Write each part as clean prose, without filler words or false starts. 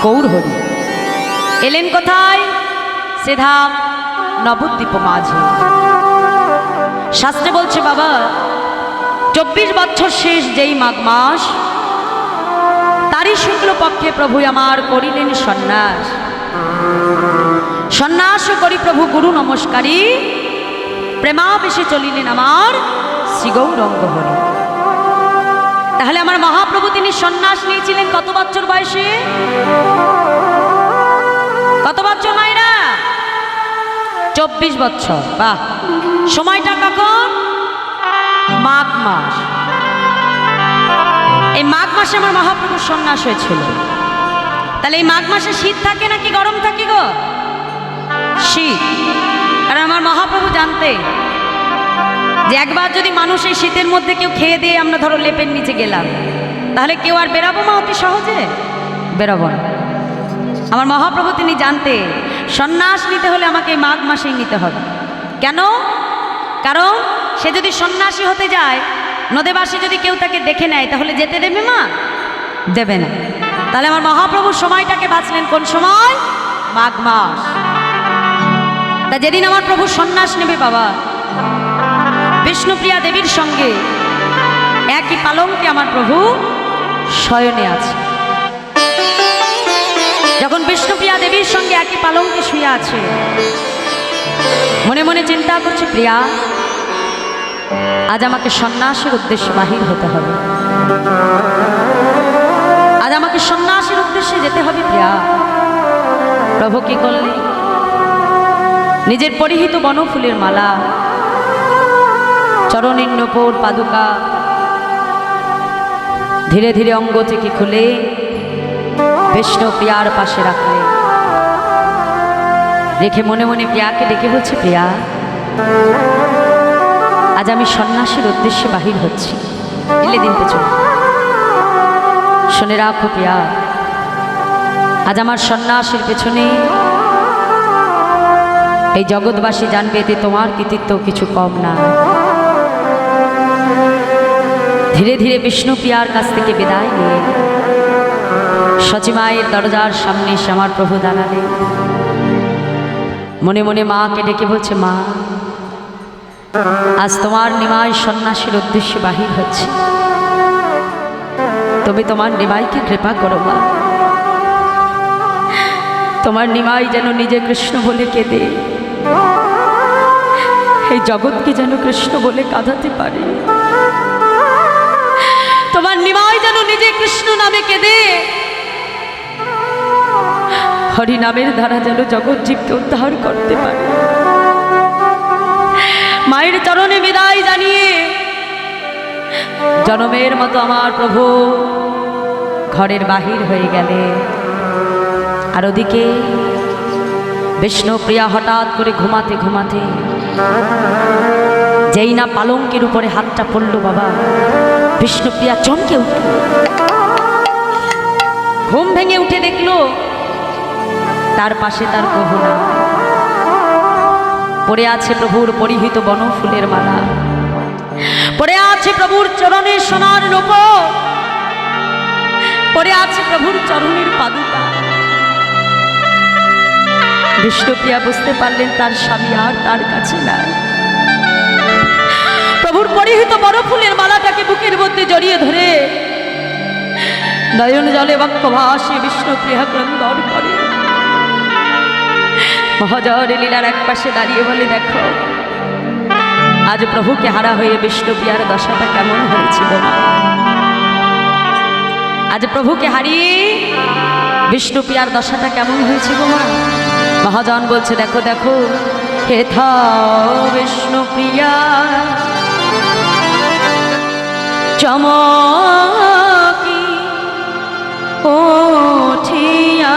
গৌর হরি এলেন কোথায়? সিধা নবদ্বীপ মাঝে। শাস্ত্রে বলছে বাবা 24 বছর শেষ যেই মাঘ মাস, তারই শুক্লপক্ষে প্রভু আমার করিলেন সন্ন্যাস। সন্ন্যাস করি প্রভু গুরু নমস্কারী, প্রেমাবেশে চলিলেন আমার শ্রী গৌরাঙ্গ হরি। তাহলে আমার মহাপ্রভু তিনি সন্ন্যাস নিয়েছিলেন কত বছর বয়সে? কত বছর মায়েরা? 24 বছর। বাহ! সময়টা কখন? মাঘ মাস। এই মাঘ মাসে আমার মহাপ্রভুর সন্ন্যাস হয়েছিল। তাহলে এই মাঘ মাসে শীত থাকে নাকি গরম থাকে গো? শীত। কারণ আমার মহাপ্রভু জানতে যে একবার যদি মানুষ এই শীতের মধ্যে কেউ খেয়ে দিয়ে আমরা ধরো লেপের নিচে গেলাম, তাহলে কেউ আর বেরাবো না অতি সহজে? বেরাবো না। আমার মহাপ্রভু তিনি জানতে সন্ন্যাস নিতে হলে আমাকে এই মাঘ মাসেই নিতে হবে। কেন? কারণ সে যদি সন্ন্যাসী হতে যায়, নদেবাসী যদি কেউ তাকে দেখে নেয়, তাহলে যেতে দেবে মা? দেবে না। তাহলে আমার মহাপ্রভুর সময়টাকে বাঁচলেন কোন সময়? মাঘ মাস। তা যেদিন আমার প্রভু সন্ন্যাস নেবে বাবা, বিষ্ণুপ্রিয়া দেবীর সঙ্গে একই পালঙ্কে আমার প্রভু শয়নে আছে। যখন বিষ্ণুপ্রিয়া দেবীর সঙ্গে একই পালঙ্কে শুয়ে আছে, মনে মনে চিন্তা করছে, প্রিয়া আজ আমাকে সন্ন্যাসের উদ্দেশ্যে বাহির হতে হবে, আজ আমাকে সন্ন্যাসের উদ্দেশ্যে যেতে হবে প্রিয়া। প্রভু কি করলেন? নিজের পরিহিত বনফুলের মালা, চরণের নূপুর পাদুকা ধীরে ধীরে অঙ্গ থেকে খুলে বিষ্ণু প্রিয়ার পাশে রাখলেন। রেখে মনে মনে প্রিয়াকে ডেকে বলছে, প্রিয়া আজ আমি সন্ন্যাসের উদ্দেশ্যে বাহির হচ্ছি, দিলে দিন পেছন। শুনে রাখো প্রিয়া, আজ আমার সন্ন্যাসের পেছনে এই জগৎবাসী জানবে যে তোমার কৃতিত্ব কিছু কম না। ধীরে ধীরে বিষ্ণুপ্রিয়ার কাছ থেকে বিদায় নিয়ে সচিমায়ের দরজার সামনে এসে আমার প্রভু দাঁড়ালেন। মনে মনে মাকে ডেকে বলছে, মা আজ তোমার নিমাই সন্ন্যাসীর উদ্দেশ্যে বাহির হচ্ছে, তুমি তোমার নিমাইকে কৃপা করো মা। তোমার নিমাই যেন নিজে কৃষ্ণ বলে কেঁদে এই জগৎকে যেন কৃষ্ণ বলে কাঁদাতে পারে। তোমার নিমাই যেন নিজে কৃষ্ণ নামে কেঁদে হরি নামের দ্বারা যেন জগৎ জীবকে উদ্ধার করতে পারে। মায়ের চরণে বিদায় জানিয়ে জনমের মতো আমার প্রভু ঘরের বাহির হয়ে গেলে। আর ওদিকে বিষ্ণুপ্রিয়া হঠাৎ করে ঘুমাতে ঘুমাতে যেই না পালঙ্কের উপরে হাতটা পড়ল বাবা, বিষ্ণুপ্রিয়া চমকে উঠল। ঘুম ভেঙে উঠে দেখলো তার পাশে তার প্রভু না, পড়ে আছে প্রভুর পরিহিত বনফুলের মালা, পড়ে আছে প্রভুর চরণের সোনার নূপুর, পড়ে আছে প্রভুর চরণের পাদুকা। বিষ্ণুপ্রিয়া বুঝতে পারলেন তার স্বামী আর তার কাছে নাই। প্রভুর পরিহিত বনফুলের মালাটাকে বুকের মধ্যে জড়িয়ে ধরে নয়ন জলে বক্ষ ভাসে বিষ্ণুপ্রিয়া ক্রন্দন করে। মহাজর লীলার এক পাশে দাঁড়িয়ে বলে, দেখো আজ প্রভুকে হারা হয়ে বিষ্ণুপ্রিয়ার দশাটা কেমন হয়েছিল মা। আজ প্রভুকে হারিয়ে বিষ্ণুপ্রিয়ার দশাটা কেমন হয়েছিল মা। মহাজন বলছে, দেখো দেখো হেথা বিষ্ণুপ্রিয়া চমকি ওঠিয়া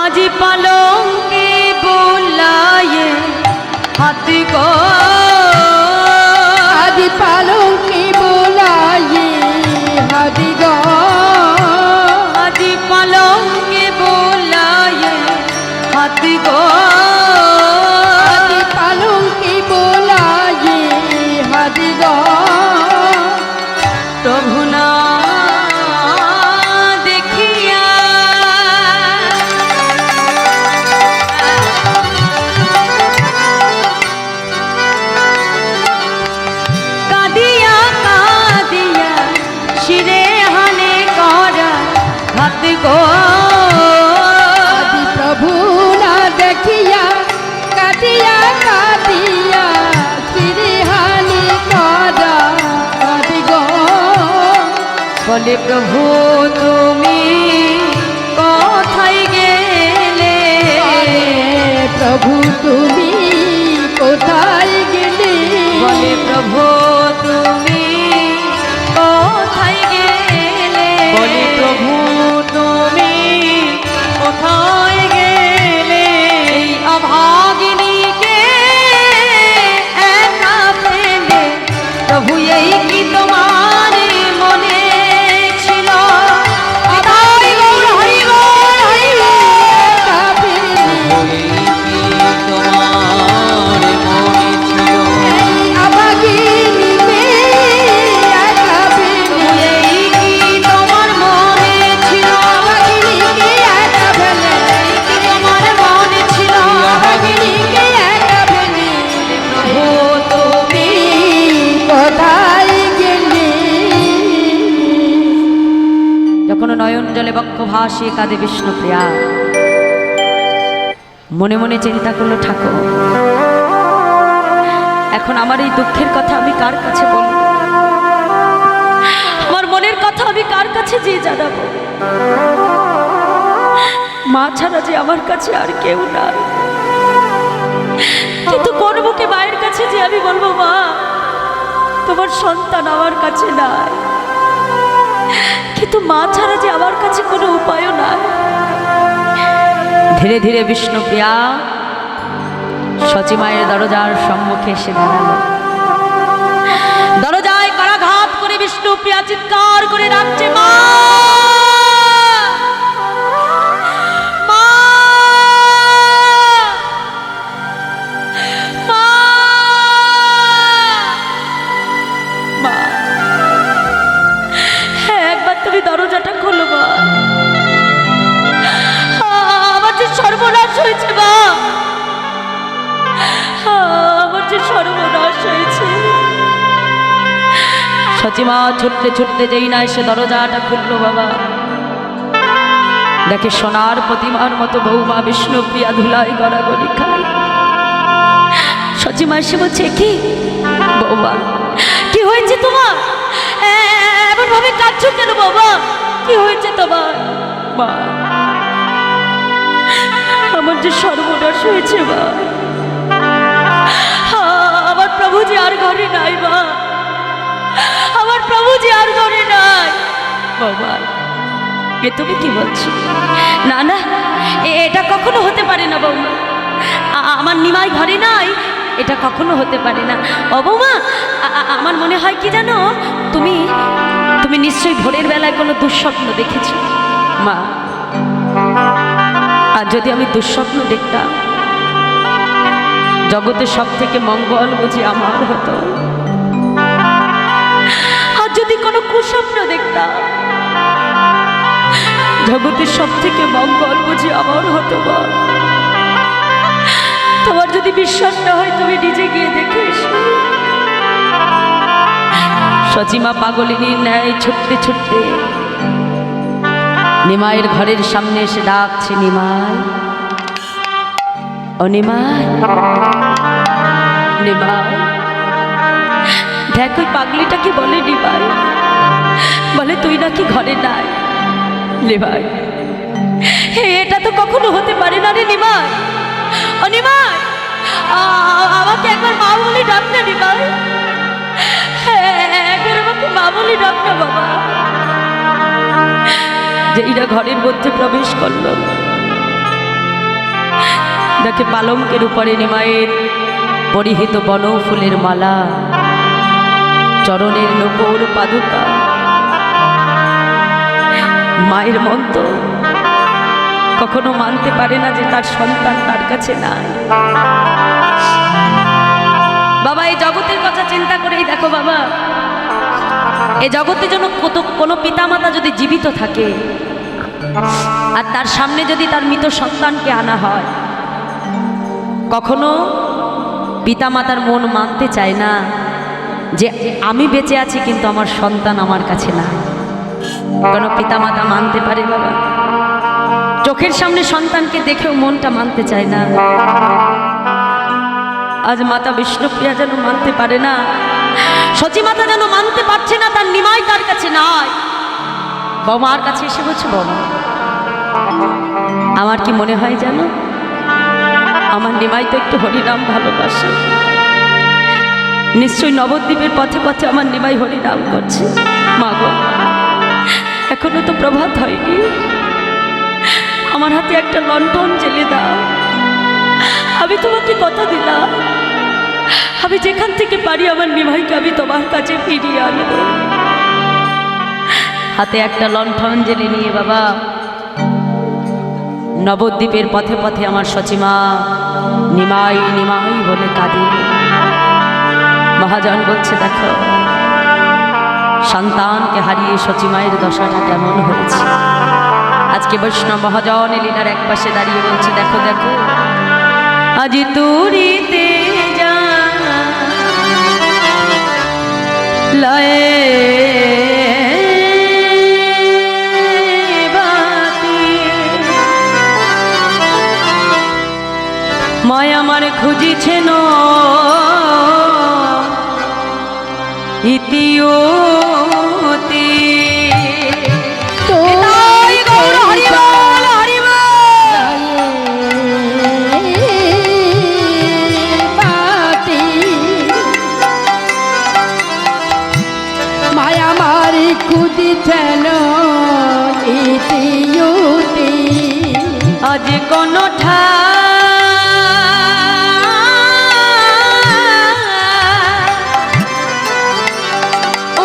আজ পালঙ্কে বোলায়ে হাত গো, আজ পালঙ্কে বোলায়ে হাত গো, আজ পালঙ্কে বোলায়ে হাত গো, আজ পালঙ্কে বোলায়ে হাত গো। প্রভু নাম গো আদি প্রভু না দেখিয়া কাটিয়া কাটিয়া চিরিহানি করা আদি গো বলে প্রভু তুমি কোথায় গেলে প্রভু তুমি কোথায় গেলে বলে প্রভু তুমি কোথায় গেলে বলে প্রভু তুমি কোথায় গেলে এই অভাগিনীকে একা ফেলে প্রভু এই কি তোমার মনে ছিল হরি গৌর হরি গৌর হরি গৌর যখন নয়ন জলে বক্ষ ভাসিয়ে কাঁদে বিষ্ণুপ্রিয়া মনে মনে চিন্তা করলো ঠাকুর এখন আমার এই দুঃখের কথা আমি কার কাছে বলবো আমার মনের কথা আমি কার কাছে যে জানাবো মা ছাড়া যে আমার কাছে আর কেউ নাই কিন্তু করবো কি মায়ের কাছে যে আমি বলবো মা তোমার সন্তান আমার কাছে নাই কিন্তু মা ছাড়া যে আমার কাছে কোনো উপায়ও নাই ধীরে ধীরে বিষ্ণুপ্রিয়া সচী মায়ের দরজার সম্মুখে এসে দাঁড়ালো দরজায় করাঘাত করে বিষ্ণুপ্রিয়া চিৎকার করে ডাকছে মা মা! মা! মা! হ্যাঁ একবার তুমি দরজাটা খোলো মা আমার যে সর্বনাশ হয়েছে মা আমার যে সর্বনাশ হয়েছে সচিমা ছুটতে ছুটতে যেই না এসে দরজাটা খুললো বাবা দেখে সোনার প্রতিমার মতো বৌমা বিষ্ণুপ্রিয়া ধুলাই গড়াগড়ি খায় সচিমা এসে বলছে কি বৌমা কি হয়েছে তোমার এমন ভাবে কাঁদছো কেন বাবা কি হয়েছে তোমার মা আমার যে সর্বনাশ হয়েছে মা আমার প্রভুজি আর ঘরে নাই মা আমার প্রভুজি আর ঘরে নাই বাবা এ তুমি কি বলছো না না এটা কখনো হতে পারে না বৌমা আমার নিমাই ঘরে নাই এটা কখনো হতে পারে না ও বৌমা আমার মনে হয় কি জানো তুমি তুমি নিশ্চয়ই ভোরের বেলায় কোনো দুঃস্বপ্ন দেখেছো মা আর যদি আমি দুঃস্বপ্ন দেখতাম জগতে সব থেকে মঙ্গল বুঝি আমার হতো আর যদি কোনো কুস্বপ্ন দেখতাম জগতের সব থেকে মঙ্গল বুঝি আমার হতো মা তোমার যদি বিশ্বাস না হয় তুমি নিজে গিয়ে দেখে এসো সচিমা পাগলিনীর ন্যায় ছুটতে ছুটতে নিমাইয়ের ঘরের সামনে এসে ডাকছে নিমাই ও নিমাই নিমাই দেখ ওই পাগলিটা কি বলে নিমাই বলে তুই নাকি ঘরে নাই নিমাই এটা তো কখনো হতে পারে না রে নিমাই ও নিমাই আমাকে একবার মা বলে ডাক না নিমাই একবার আমাকে মা বলে ডাক না বাবা যেইরা ঘরের মধ্যে প্রবেশ করল দেখে পালঙ্কের উপরে নিমাইয়ের পরিহিত বনফুলের মালা চরণের নূপুর পাদুকা মায়ের মন তো কখনো মানতে পারে না যে তার সন্তান তার কাছে নাই বাবা এই জগতের কথা চিন্তা করেই দেখো বাবা এই জগতে যেন কোনো পিতামাতা যদি জীবিত থাকে আর তার সামনে যদি তার মৃত সন্তানকে আনা হয় কখনো পিতামাতার মন মানতে চায় না যে আমি বেঁচে আছি কিন্তু আমার সন্তান আমার কাছে না কোনো পিতামাতা মানতে পারে বাবা চোখের সামনে সন্তানকে দেখেও মনটা মানতে চায় না। আজ মাতা বিষ্ণুপ্রিয়া যেন মানতে পারে না, সচি মাতা যেন মানতে পারছে না তার নিমাই তার কাছে নাই। বৌমার কাছে এসে বলছে, বৌমা আমার কি মনে হয় জানো, আমার নিমাই তো একটু হরিনাম ভালোবাসে, নিশ্চয়ই নবদ্বীপের পথে পথে আমার নিমাই হরিনাম করছে। মা গো, এখনো তো প্রভাত হয়নি, আমার হাতে একটা লণ্ঠন জ্বেলে দাও, আমি তোমাকে কথা দিলাম আমি যেখান থেকে পারি আমার নিমাইকে আমি তোমার কাছে ফিরিয়ে আনব। হাতে একটা লণ্ঠন জ্বেলে নিয়ে বাবা নবদ্বীপের পথে পথে আমার সচিমা নিমাই নিমাই বলে কাঁদে। মহাজন বলছে, দেখো সন্তানকে হারিয়ে সচিমায়ের দশাটা কেমন হয়েছে। আজকে বৈষ্ণব মহাজন লীলার এক পাশে দাঁড়িয়ে বলছে, দেখো দেখো আজ তুরিতে যা লয়ে মায় আমার খুঁজিছেন ইতিওতে। মায়া মারি খুঁজিছেন ইতিওতে, আজ কোন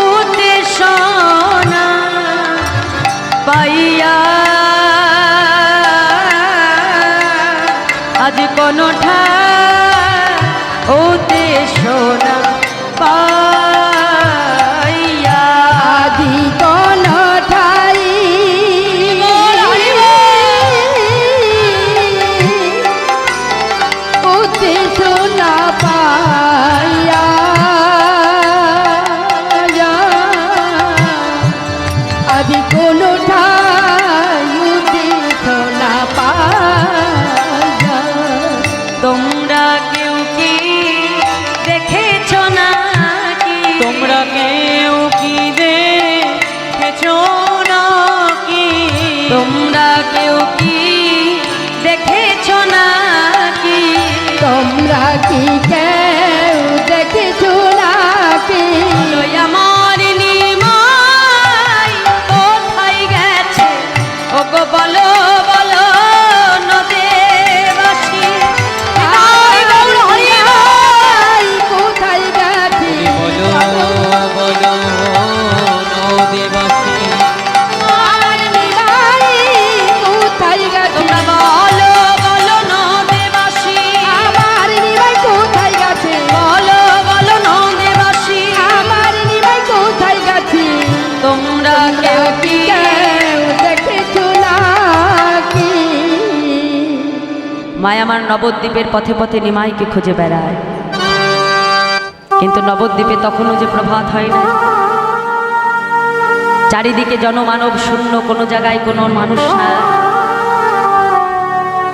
ওতে সোনা পাইয়া, আজ কোন ওতে সোনা পাইয়া, আদি কোন ঠাই ওতে সোনা পাইয়া, আদি কোন ঠাই ওতে সোনা পাইয়া। তোমরা কেউ কি দেখেছ নাকি, তোমরা কেউ কি দেখেছ নাকি, তোমরা কেউ কি দেখেছ নাকি, তোমরা কি কেউ দেখেছ নাকি, ওই আমার নিমাই কোথায় গেছে, ও গো বলো বলো নদেবাসী। আই গৌর হরি আই কোথায় গেছে, বলো বলো নদীবাসী, আমার নিমাই কোথায় গেছে, তোমরা বলো বলো নদেবাসী, আমার নিমাই কোথায় গেছে, বলো বলো নদেবাসী, আমার নিমাই কোথায় গেছে, তোমরা কেউ কি কেউ দেখেছ নাকি। মায় আমার নবদ্বীপের পথে পথে নিমাইকে খুঁজে বেড়ায়, কিন্তু নবদ্বীপে তখনও যে প্রভাত হয় না, চারিদিকে জনমানব শূন্য, কোনো জায়গায় কোনো মানুষ না।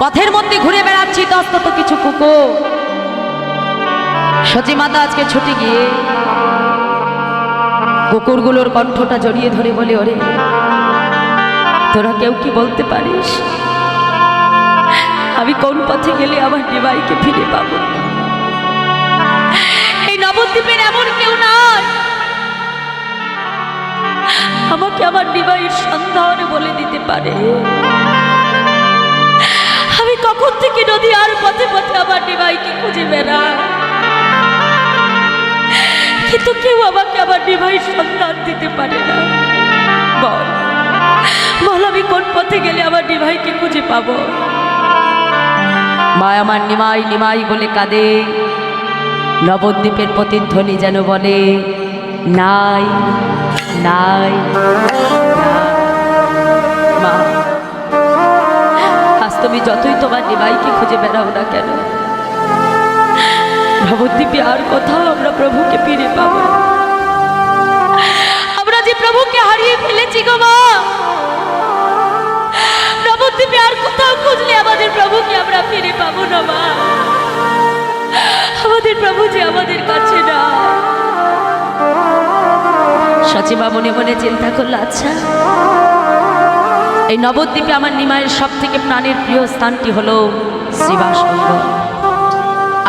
পথের মধ্যে ঘুরে বেড়াচ্ছি তস্তত কিছু কুকুর। সচিমাতা আজকে ছুটে গিয়ে কুকুরগুলোর কণ্ঠটা জড়িয়ে ধরে বলে, ওরে তোরা কেউ কি বলতে পারিস আমি কোন পথে গেলে আমার নিমাইকে ফিরে পাবো? এই নবদ্বীপের এমন কেউ নাই আমাকে আমার নিমাইয়ের সন্ধান বলে দিতে পারে। আমি কখন থেকে নদী আর পথে পথে আমার নিমাইকে খুঁজে বেড়াই, কিন্তু কেউ আমাকে আমার নিমাইয়ের সন্ধান দিতে পারে না। বল বল আমি কোন পথে গেলে আমার নিমাইকে খুঁজে পাবো? মা আমার নিমাই নিমাই বলে কাঁদে। নবদ্বীপের প্রতিধ্বনি যেন বলে, নাই নাই মা। আজ তুমি যতই তোমার নিমাইকে খুঁজে বেড়াও না কেন, নবদ্বীপে আর কোথাও আমরা প্রভুকে ফিরে পাবো। আমরা যে প্রভুকে হারিয়ে ফেলেছি গো মা, নবদ্বীপে নবদ্বীপে আর কোথাও খুঁজলে আমাদের প্রভুকে আমরা ফিরে পাবো না মা। আমাদের প্রভু যে আমাদের কাছে না। সচিবা মনে মনে চিন্তা করলো, আচ্ছা এই নবদ্বীপে আমার নিমাইয়ের সব থেকে প্রাণের প্রিয় স্থানটি হলো শ্রীবাস অঙ্গন।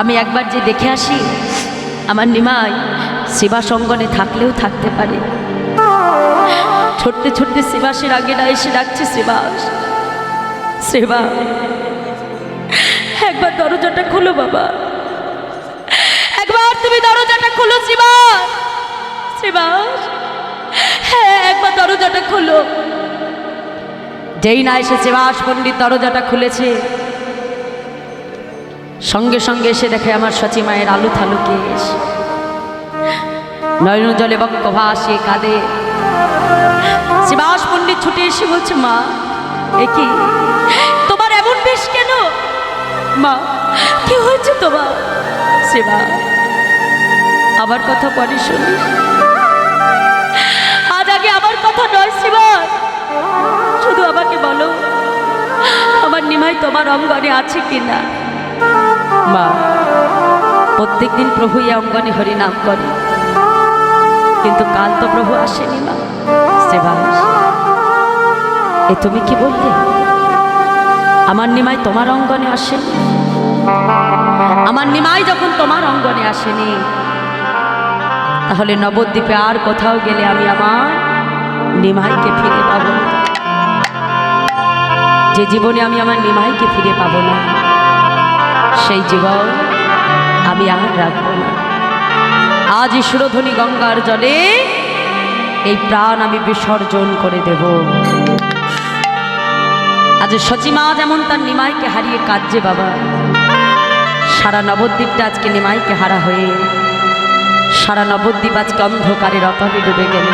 আমি একবার যে দেখে আসি আমার নিমাই শ্রীবাস অঙ্গনে থাকলেও থাকতে পারে। ছুটতে ছুটতে শ্রীবাসের আগে না এসে ডাকছে, শ্রীবাস, শ্রীবাস, একবার দরজাটা খুলো বাবা, একবার তুমি দরজাটা খুলো শ্রীবাস, শ্রীবাস, হ্যাঁ একবার দরজাটা খুলো। যেই না এসে শ্রীবাস পণ্ডিত দরজাটা খুলেছে, সঙ্গে সঙ্গে এসে দেখে আমার সচি মায়ের আলু থালু কেশ, নয়ন জলে বক্ষ ভাসে কাঁদে। শ্রীবাস পণ্ডিত ছুটে এসে বলছে, মা এ কি তোমার এমন বেশ কেন? মা কি হয়েছে তোমার? শ্রীবাস আমার কথা পরে শুনিস, আজ আগে আমার কথা নয় শ্রীবাস, শুধু আমাকে বলো আমার নিমাই তোমার অঙ্গনে আছে কিনা। মা প্রত্যেকদিন প্রভু এই অঙ্গনে হরি নাম করে, কিন্তু কাল তো প্রভু আসেনি মা। শ্রীবাস এ তুমি কি বললে? আমার নিমাই তোমার অঙ্গনে আসেনি? আমার নিমাই যখন তোমার অঙ্গনে আসেনি, তাহলে নবদ্বীপে আর কোথাও গেলে আমি আমার নিমাইকে ফিরে পাবো না। যে জীবনে আমি আমার নিমাইকে ফিরে পাবো না, সেই জীবন আমি আর রাখবো না। আজ সুরধ্বনি গঙ্গার জলে এই প্রাণ আমি বিসর্জন করে দেব। আজ সচিমা যেমন তার নিমাইকে হারিয়ে কাঁদছে বাবা, সারা নবদ্বীপটা আজকে নিমাইকে হারা হয়ে সারা নবদ্বীপ আজকে অন্ধকারে রতনে ডুবে গেল।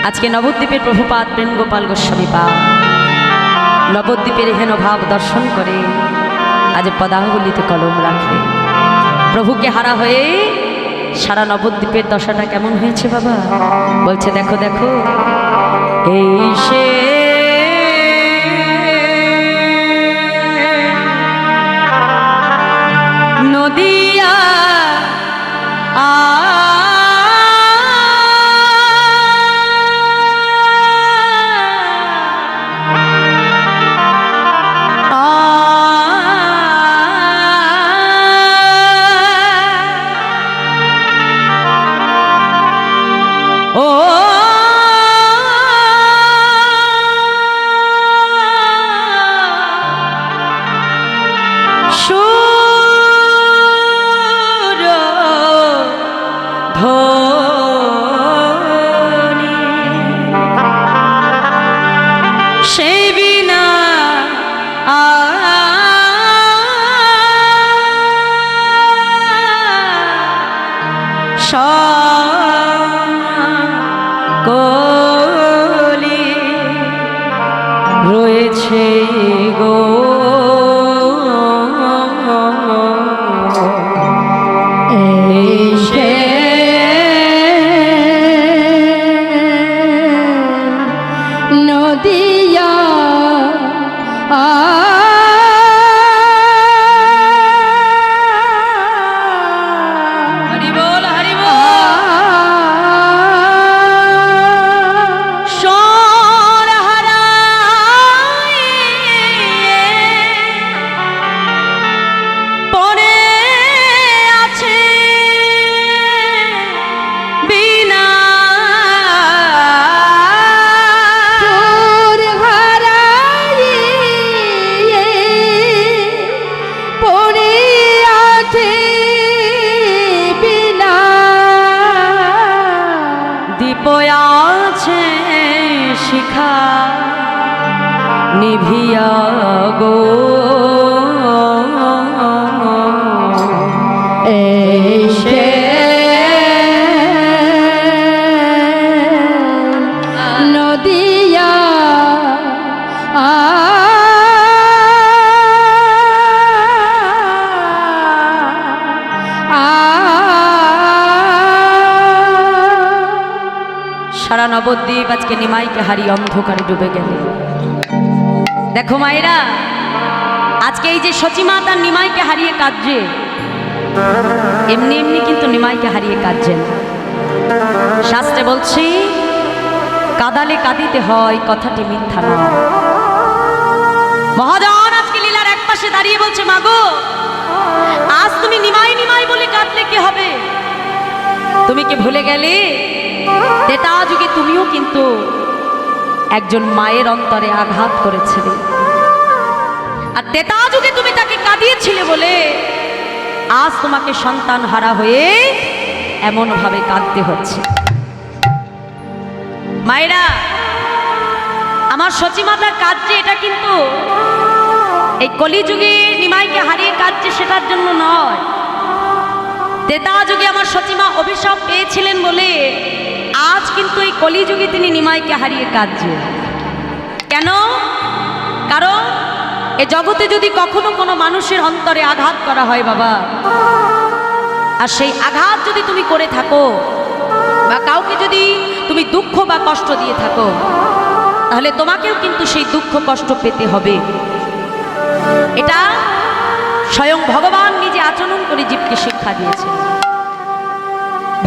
আজকে নবদ্বীপের প্রভুপাদ প্রেম গোপাল গোস্বামী পাদ নবদ্বীপের হেন ভাব দর্শন করে আজ পদাঙ্গুলিতে কলম রাখে। প্রভুকে হারা হয়ে সারা নবদ্বীপের দশাটা কেমন হয়েছে বাবা? বলছে দেখো দেখো এই সে নদিয়া কলি রয়েছে গো এসে নদিয়া হরি বল হরি বল। সোর হারায় পড়ে আছে বিনা তোর হারাইয়ে পড়ে আছে বিনা দীপ আছে শিখা নিভিয়া গো এসে নদিয়া সারা নবদ্বীপ আজকে নিমাইকে হারিয়ে অন্ধকারে ডুবে গেলে। দেখো মায়েরা, আজকে এই যে সচিমা তার নিমাইকে হারিয়ে কাঁদছে, এমনি এমনি কিন্তু নিমাইকে হারিয়ে কাঁদছেন। শাস্ত্রে বলছি, কাদালে কাঁদিতে হয়, কথাটি মিথ্যা নয়। মহাজন আজকে লীলার এক পাশে দাঁড়িয়ে বলছে, মাগো আজ তুমি নিমাই নিমাই বলে কাঁদলে কি হবে? তুমি কি ভুলে গেলে তেতা যুগে তুমিও কিন্তু একজন মায়ের অন্তরে আঘাত করেছিলে, আর তেতা যুগে তুমি তাকে কাঁদিয়েছিলে বলে আজ তোমাকে সন্তান হারা হয়ে এমন ভাবে কাঁদতে হচ্ছে। মায়েরা, আমার সচিমাতার কাঁদছে, এটা কিন্তু এই কলিযুগে নিমাইকে হারিয়ে কাঁদছে সেটার জন্য নয়। তেতা যুগে আমার সচিমা অভিশাপ পেয়েছিলেন বলে আজ কিন্তু এই কলিযুগে তিনি নিমাইকে হারিয়ে কাঁদছে। কেন? কারণ এ জগতে যদি কখনো কোনো মানুষের অন্তরে আঘাত করা হয় বাবা, আর সেই আঘাত যদি তুমি করে থাকো বা কাউকে যদি তুমি দুঃখ বা কষ্ট দিয়ে থাকো, তাহলে তোমাকেও কিন্তু সেই দুঃখ কষ্ট পেতে হবে। এটা স্বয়ং ভগবান নিজে আচরণ করে জীবকে শিক্ষা দিয়েছে।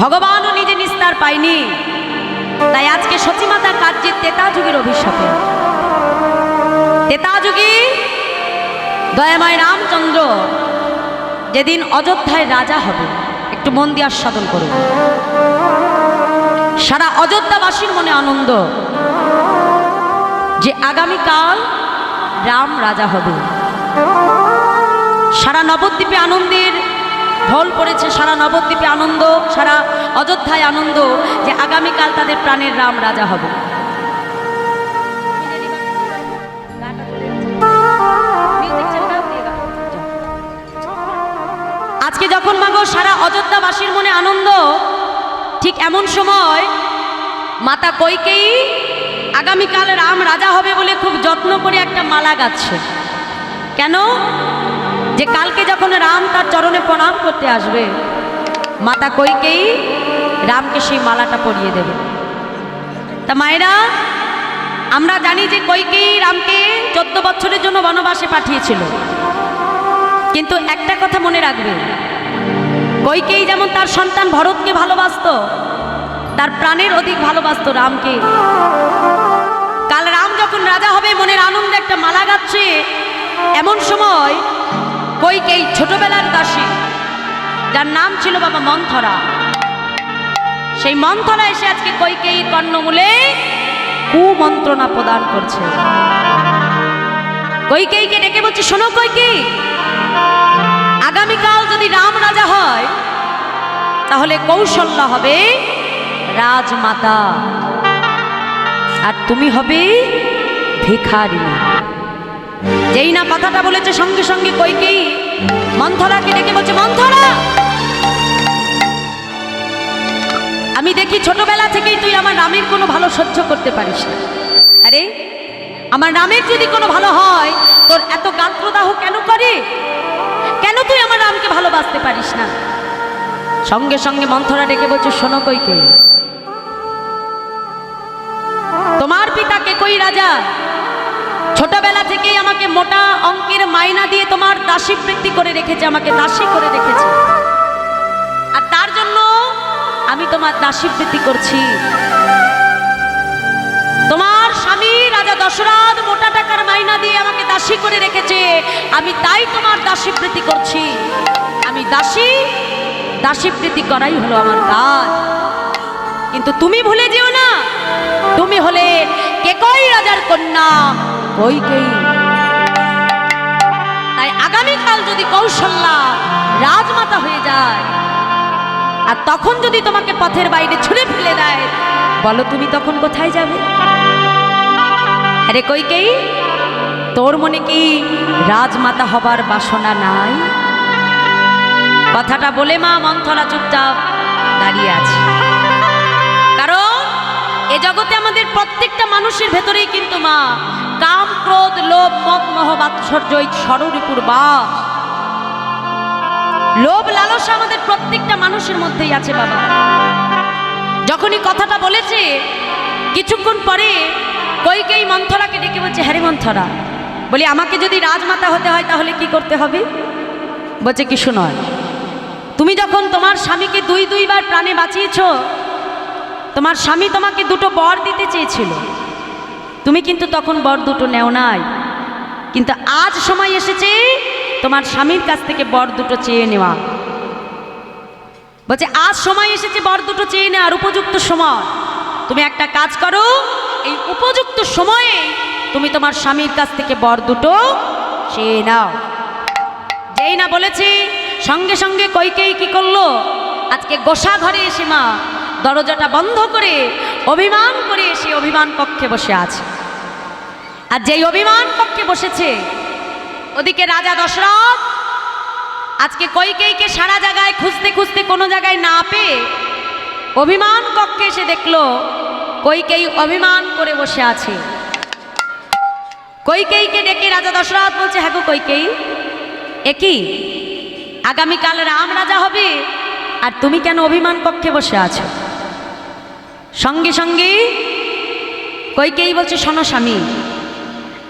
ভগবানও নিজে নিস্তার পায়নি, তাই আজকে সচিমাতা কার্যে তেতা যুগের অভিশাপে। তেতা যুগে দয়াময় রামচন্দ্র যেদিন অযোধ্যায় রাজা হবে, একটু মন দিয়ে আস্বাদন করুন। সারা অযোধ্যাবাসীর মনে আনন্দ যে আগামীকাল রাম রাজা হবে। সারা নবদ্বীপে আনন্দের ঢল পড়েছে, সারা নবদ্বীপে আনন্দ, সারা অযোধ্যায় আনন্দ যে আগামীকাল তাদের প্রাণের রাম রাজা হবে। আজকে যখন মাগো সারা অযোধ্যাবাসীর মনে আনন্দ, ঠিক এমন সময় মাতা কইকেয়ী আগামীকাল রাম রাজা হবে বলে খুব যত্ন করে একটা মালা গাচ্ছে। কেন? যে কালকে যখন রাম তার চরণে প্রণাম করতে আসবে, মাতা কইকেয়ী রামকে সেই মালাটা পরিয়ে দেবে। তা মায়েরা, আমরা জানি যে কইকেয়ী রামকে 14 বছরের জন্য বনবাসে পাঠিয়েছিল, কিন্তু একটা কথা মনে রাখবে, কইকেয়ী যেমন তার সন্তান ভরতকে ভালোবাসতো, তার প্রাণের অধিক ভালোবাসতো রামকে। কাল রাম যখন রাজা হবে মনের আনন্দে একটা মালা গাচ্ছে, এমন সময় কইকেয়ী ছোটবেলার দাসী, যার নাম ছিল বাবা মন্থরা, সেই মন্থরা এসে আজকে কইকেয়ীর কর্ণমূলে কুমন্ত্রণা প্রদান করছে। কইকেয়ীকে ডেকে বলছে, শোনো কইকেয়ী, আগামীকাল যদি রাম রাজা হয় তাহলে কৌশল্যা হবে রাজমাতা, আর তুমি হবে ভিখারিণী। যেই না কথাটা বলেছে, সঙ্গে সঙ্গে কইকেয়ী মন্থরাকে ডেকে বলছে, মন্থরা, আমি দেখি ছোটবেলা থেকেই তুই আমার রামের কোনো ভালো সহ্য করতে পারিস না। আরে আমার রামের যদি কোনো ভালো হয়, তোর এত গাত্রদাহ কেন করে? কেন তুই আমার রামকে ভালোবাসতে পারিস না? সঙ্গে সঙ্গে মন্থরা ডেকে বলছে, শোনো কইকেয়ী, তোমার পিতা কেকই রাজা ছোটবেলা থেকেই আমাকে মোটা অঙ্কের মাইনা দিয়ে তোমার দাসীবৃত্তি করে রেখেছে, আমাকে দাসী করে রেখেছে, আর তার জন্য আমি তোমার দাসীবৃত্তি করছি। তোমার স্বামী রাজা দশরথ মোটা টাকার মাইনা দিয়ে আমাকে দাসী করে রেখেছে, আমি তাই তোমার দাসীবৃত্তি করছি। আমি দাসী, দাসীবৃত্তি করাই হলো আমার কাজ। কিন্তু তুমি ভুলে যেও না, তুমি হলে কেকই রাজার কন্যা কইকেয়ী। তাই আগামীকাল যদি কৌশল্যা রাজমাতা হয়ে যায়, আর তখন যদি তোমাকে পথের বাইরে ছুঁড়ে ফেলে দেয়, বলো তুমি তখন কোথায় যাবে? আরে কইকেয়ী, তোর মনে কি রাজমাতা হবার বাসনা নাই? কথাটা বলে মা মন্থরা চুপচাপ দাঁড়িয়ে আছে। কারণ এ জগতে আমাদের প্রত্যেকটা মানুষের ভেতরেই কিন্তু মা কাম, ক্রোধ, লোভ, মদ, মোহ, বাৎসর্য, এই ষড়রিপুর বাস। লোভ লালসা আমাদের প্রত্যেকটা মানুষের মধ্যেই আছে বাবা। যখনই কথাটা বলেছে, কিছুক্ষণ পরে কইকেয়ী মন্থরাকে ডেকে বলছে, হ্যারে মন্থরা, বলি আমাকে যদি রাজমাতা হতে হয় তাহলে কি করতে হবে? বলছে কিছু নয়, তুমি যখন তোমার স্বামীকে দুইবার প্রাণে বাঁচিয়েছ, তোমার স্বামী তোমাকে দুটো বর দিতে চেয়েছিল, তুমি কিন্তু তখন বর দুটো নেও নাই, কিন্তু আজ সময় এসেছে তোমার স্বামীর কাছ থেকে বর দুটো চেয়ে নেওয়া। বলছে আজ সময় এসেছে বর দুটো চেয়ে নেওয়ার উপযুক্ত সময়। তুমি একটা কাজ করো, এই উপযুক্ত সময়ে তুমি তোমার স্বামীর কাছ থেকে বর দুটো চেয়ে নাও। যেই না বলেছি সঙ্গে সঙ্গে কইকেই কি করলো, আজকে গোসা ঘরে এসে মা দরজাটা বন্ধ করে অভিমান করে সে অভিমান কক্ষে বসে আছে। আর যেই অভিমান কক্ষে বসেছে, ওদিকে রাজা দশরথ আজকে কইকেইকে সারা জায়গায় খুঁজতে খুঁজতে কোনো জায়গায় না পেয়ে অভিমান কক্ষে এসে দেখলো কইকেই অভিমান করে বসে আছে। কইকেইকে ডেকে রাজা দশরথ বলছে, হ্যাঁ গো কইকেই, একই আগামীকাল রাম রাজা হবে আর তুমি কেন অভিমান কক্ষে বসে আছো? সঙ্গে সঙ্গে কইকেই বলছে, শোনো স্বামী,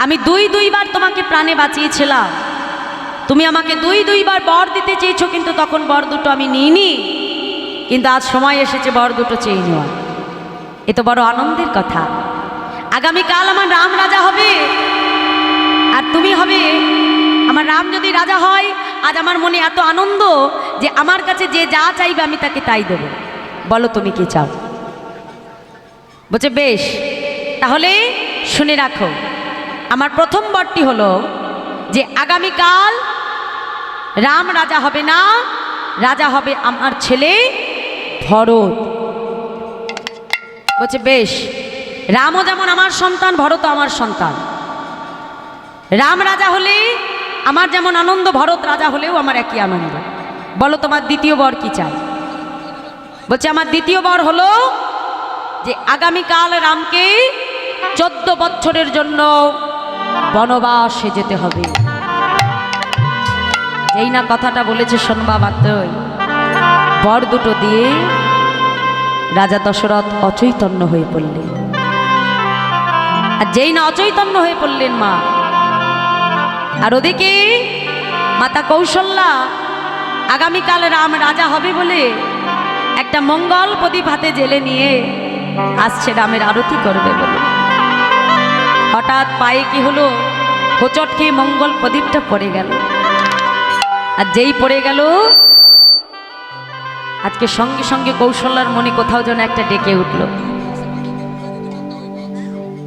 আমি দুইবার তোমাকে প্রাণে বাঁচিয়েছিলাম, তুমি আমাকে দুইবার বর দিতে চেয়েছো, কিন্তু তখন বর দুটো আমি নিইনি, কিন্তু আজ সময় এসেছে বর দুটো চেয়ে নেওয়া। এ তো বড় আনন্দের কথা। আগামীকাল আমার রাম রাজা হবে আর তুমি হবে। আমার রাম যদি রাজা হয়, আজ আমার মনে এত আনন্দ যে আমার কাছে যে যা চাইবে আমি তাকে তাই দেব। বলো তুমি কি চাও? বলছে বেশ, তাহলে শুনে রাখো, আমার প্রথম বরটি হলো যে আগামীকাল রাম রাজা হবে না, রাজা হবে আমার ছেলে ভরত। বলছে বেশ, রামও যেমন আমার সন্তান, ভরতও আমার সন্তান। রাম রাজা হলে আমার যেমন আনন্দ, ভরত রাজা হলেও আমার একই আনন্দ। বলো তোমার দ্বিতীয় বর কি চাই? বলছে আমার দ্বিতীয় বর হলো যে আগামীকাল রামকে 14 বছরের জন্য বনবাসে যেতে হবে। এই না কথাটা বলেছে শোনবা মাত্রই বর দুটো দিয়ে রাজা দশরথ অচৈতন্য হয়ে পড়লেন। আর যেই না অচৈতন্য হয়ে পড়লেন মা, আর ওদিকে মাতা কৌশল্যা আগামীকাল রাম রাজা হবে বলে একটা মঙ্গল প্রদীপ হাতে জেলে নিয়ে আসছে রামের আরতি করবে বলে। হঠাৎ পায়ে কি হলো, হোঁচট খেয়ে মঙ্গল প্রদীপটা পড়ে গেল। আর যেই পড়ে গেল, আজকে সঙ্গে সঙ্গে কৌশল্যার মনে কোথাও যেন একটা ডেকে উঠল।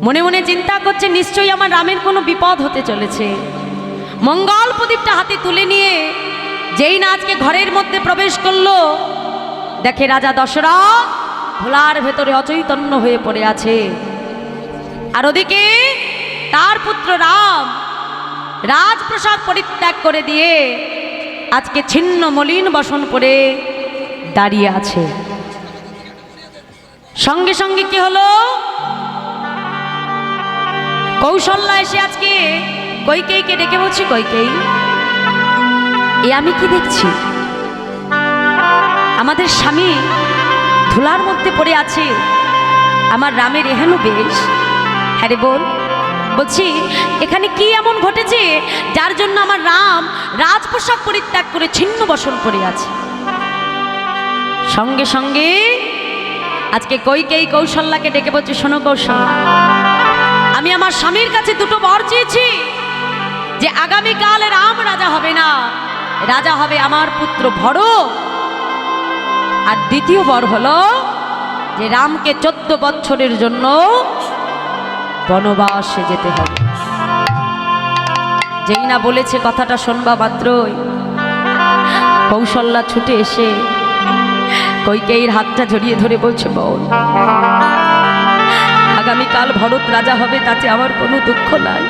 মনে মনে চিন্তা করছে নিশ্চয়ই আমার রামের কোনো বিপদ হতে চলেছে। মঙ্গল প্রদীপটা হাতে তুলে নিয়ে যেই না আজকে ঘরের মধ্যে প্রবেশ করলো, দেখে রাজা দশরথ ভোলার ভেতরে অচৈতন্য হয়ে পড়ে আছে। আর ওদিকে তার পুত্র রাম রাজপ্রাসাদ পরিত্যাগ করে দিয়ে আজকে ছিন্ন মলিন বসন পরে দাঁড়িয়ে আছে। সঙ্গে সঙ্গে কি হলো, কৌশল্যা এসে আজকে কইকেইকে ডেকে বলছি, কইকেই এ আমি কি দেখছি, আমাদের স্বামী ধুলার মধ্যে পড়ে আছে, আমার রামের এহেন বেশ। হ্যাঁ রে বোন, বলছি এখানে কি এমন ঘটেছে যার জন্য আমার রাম রাজপোশাক পরিত্যাগ করে ছিন্ন বসন পড়ে আছে? সঙ্গে সঙ্গে আজকে কইকেই কৌশল্যাকে ডেকে বলছে, শোনো কৌশল্যা, আমি আমার স্বামীর কাছে দুটো বর চেয়েছি যে আগামীকাল রাম রাজা হবে না, রাজা হবে আমার পুত্র ভরত। আর দ্বিতীয় বর হলো যে রামকে 14 বছরের জন্য বনবাসে যেতে হবে। যেই না বলেছে কথাটা শোনবা মাত্রই কৌশল্যা ছুটে এসে কইকেয়ীর হাতটা জড়িয়ে ধরে বলছে, বোন, আগামীকাল ভরত রাজা হবে, তাতে আমার কোনো দুঃখ নাই।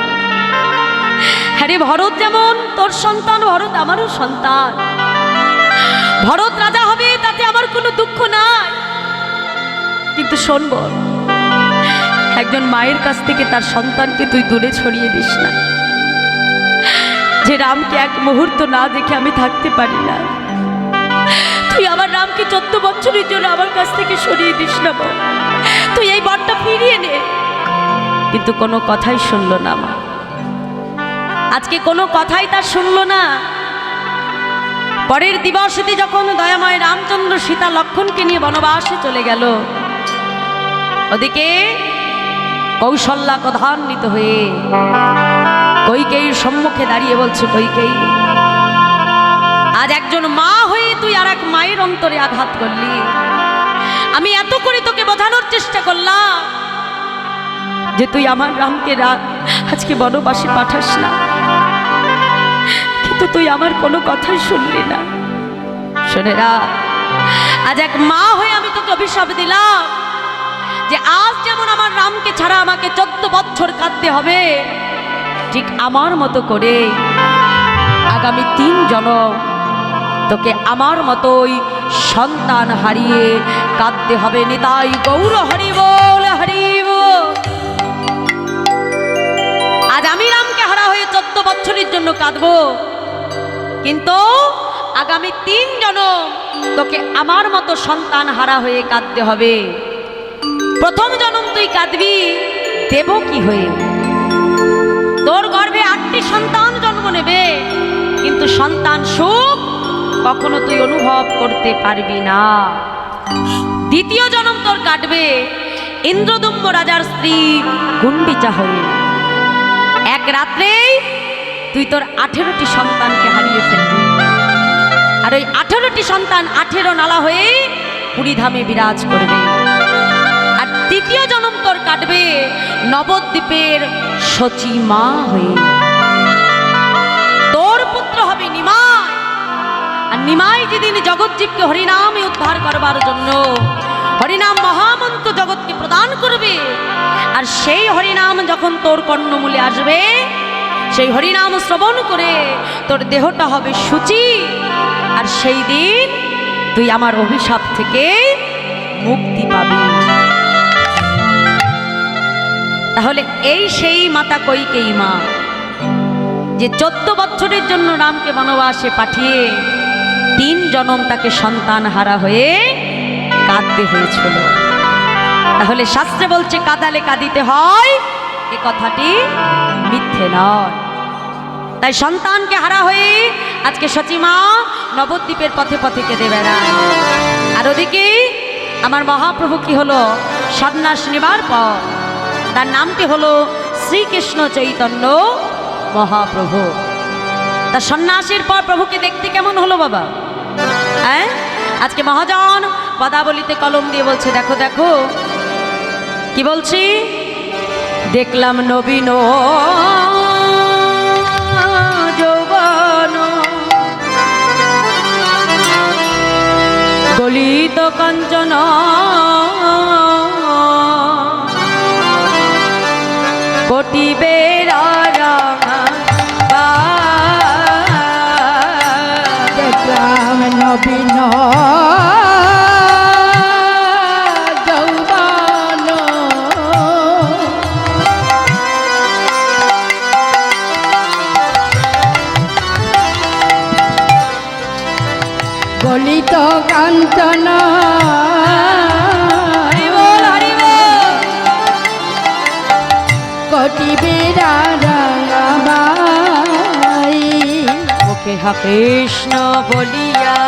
হ্যাঁ রে, ভরত যেমন তোর সন্তান, ভরত আমারও সন্তান। ভরত রাজা হবে, তাতে আমার কোনো দুঃখ নাই। কিন্তু শোন বোন, একজন মায়ের কাছ থেকে তার সন্তানকে তুই দূরে ছড়িয়ে দিস না। যে রামকে এক মুহূর্ত না দেখে আমি থাকতে পারি না, তুই আমার রামকে 14 বছরের জন্য আমার কাছ থেকে সরিয়ে দিস না বোন। তুই এই বরটা ফিরিয়ে নে। কিন্তু কোনো কথাই শুনল না মা। আজকে কোনো কথাই তার শুনলো না। পরের দিবসেতে যখন দয়াময় রামচন্দ্র সীতা লক্ষ্মণকে নিয়ে বনবাসে চলে গেল, ওদিকে কৌশল্যা ক্রধান্বিত হয়ে কইকেয়ীর সম্মুখে দাঁড়িয়ে বলছে, কইকেয়ী, আজ একজন মা হয়ে তুই আর এক মায়ের অন্তরে আঘাত করলি। আমি এত করে তোকে বোঝানোর চেষ্টা করলাম যে তুই আমার রামকে আজকে বনবাসে পাঠাস না, কিন্তু তুই আমার কোনো কথাই শুনলি না। শুনে রাখ, আজ এক মা হয়ে আমি তোকে অভিশাপ দিলাম যে আজ যেমন আমার রামকে ছাড়া আমাকে 14 বছর কাঁদতে হবে, ঠিক আমার মতো করে আগামী 3 জনম তোকে আমার মতোই সন্তান হারিয়ে কাঁদতে হবে। নিতাই গৌর হরি বল, হরি বল। আজ আমি রামকে হারা হয়ে 14 বছরের জন্য কাঁদবো, কিন্তু আগামী 3 জনম তোকে আমার মতো সন্তান হারা হয়ে কাঁদতে হবে। প্রথম জনম তুই কাঁদবি দেবকী হয়ে, তোর গর্ভে 8টি সন্তান জন্ম নেবে, কিন্তু সন্তান সুখ কখনো তুই অনুভব করতে পারবি না। দ্বিতীয় জনম তোর কাটবে ইন্দ্রদম্য রাজার স্ত্রী গুন্ডিচা হয়ে। এক রাত্রেই তুই তোর 18টি সন্তানকে হারিয়ে ফেলবি, আর ওই 18টি সন্তান 18 নালা হয়ে পুরীধামে বিরাজ করবে। আর তৃতীয় জনম তোর কাটবে নবদ্বীপের সচী মা হয়ে। তোর পুত্র হবে নিমাই, আর নিমাই যেদিন জগৎজীবকে হরিনামে উদ্ধার করবার জন্য হরিনাম মহামন্ত্র জগৎকে প্রদান করবে, আর সেই হরিনাম যখন তোর কর্ণমূলে আসবে, সেই হরিনাম শ্রবণ করে তোর দেহটা হবে শুচি, আর সেই দিন তুই আমার অভিশাপ থেকে মুক্তি পাবি। তাহলে এই সেই মাতা কইকেয়ী মা যে 14 বছরের জন্য রামকে বনবাসে পাঠিয়ে 3 জনম তাকে সন্তান হারা হয়ে কাঁদতে হয়েছিল। তাহলে শাস্ত্রে বলছে কাঁদালে কাঁদিতে হয়, এ কথাটি মিথ্যে নয়। তাই সন্তানকে হারা হয়ে আজকে সচিমা নবদ্বীপের পথে পথে কেঁদে বেড়ায়। আর ওদিকে আমার মহাপ্রভু কি হলো, সন্ন্যাস নেবার পর তার নামটি হলো শ্রীকৃষ্ণ চৈতন্য মহাপ্রভু। তার সন্ন্যাসের পর প্রভুকে দেখতে কেমন হলো বাবা? হ্যাঁ, আজকে মহাজন পদাবলিতে কলম দিয়ে বলছে, দেখো দেখো কি বলছি, দেখলাম নবীন যৌবন গলিত কাঞ্চন কোটি বেড়া দেখলাম নবীন যৌবন গলিত কাঞ্চন কোটি বেড়া রাঙাবাই মুখে হা কৃষ্ণ বলিয়া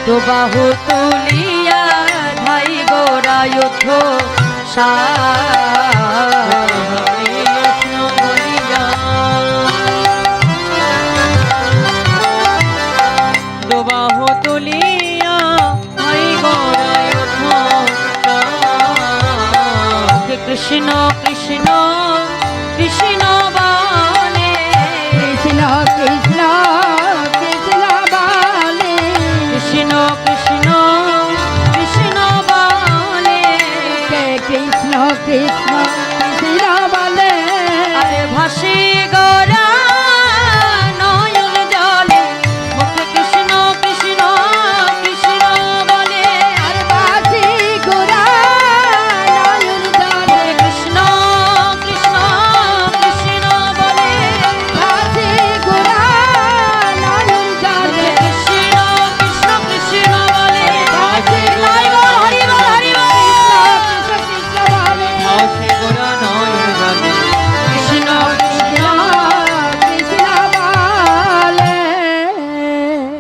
তো বাহু তুলিয়া ধাই গোরা যুদ্ধ বাহু তুলিয়া হাই গোরায় কৃষ্ণ কৃষ্ণ কৃষ্ণ